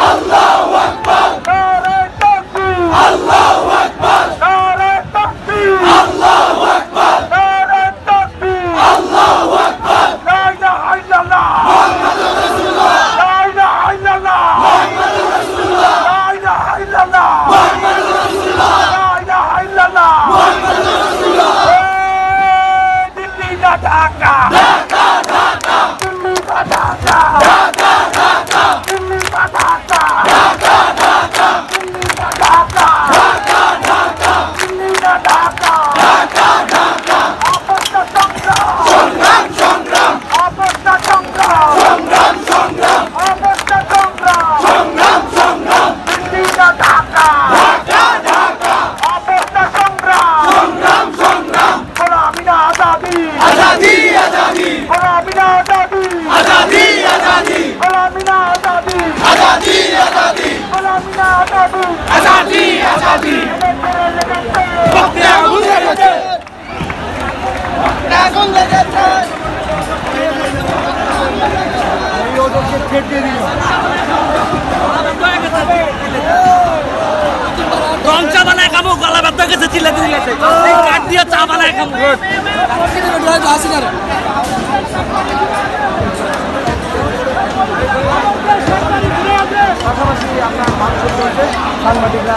আল্লাহু আকবার নারে তাকবীর আল্লাহু আকবার নারে তাকবীর আল্লাহু আকবার নারে তাকবীর আল্লাহু আকবার লা ইলাহা ইল্লাল্লাহ মুহাম্মাদুর রাসূলুল্লাহ লা ইলাহা ইল্লাল্লাহ মুহাম্মাদুর রাসূলুল্লাহ লা ইলাহা ইল্লাল্লাহ মুহাম্মাদুর রাসূলুল্লাহ লা ইলাহা ইল্লাল্লাহ মুহাম্মাদুর রাসূলুল্লাহ দিল্লি না ঢাকা ঢাকা ঢাকা দিল্লি না ঢাকা ঢাকা ঢাকা দিল্লি না ঢাকা ঢাকা ঢাকা দিল্লি না ঢাকা ঢাকা ঢাকা দিল্লি না ঢাকা ঢাকা ঢাকা অবস্থা সংগ্রাম সংগ্রাম অবস্থা সংগ্রাম সংগ্রাম অবস্থা সংগ্রাম দিল্লি না ঢাকা ঢাকা ঢাকা অবস্থা সংগ্রাম গোলামি না আজাদি আজাদি আজাদি গোলামি না আজাদি আজাদি আজাদি গোলামি না আজাদি আজাদি আজাদি গোলামি না আজাদি আজাদি আজাদি বক্তে আগুন লেগেছে আগুন লেগেছে এই ওদেরকে ছেড়ে দিও রং চা বানায় খাবো গলা ব্যথা গেছে চিল্লাতে চিল্লাতে এই কাঠ দিয়ে চা বানায় খাবো পাশাপাশি আপনার মানুষ সাংবাদিকরা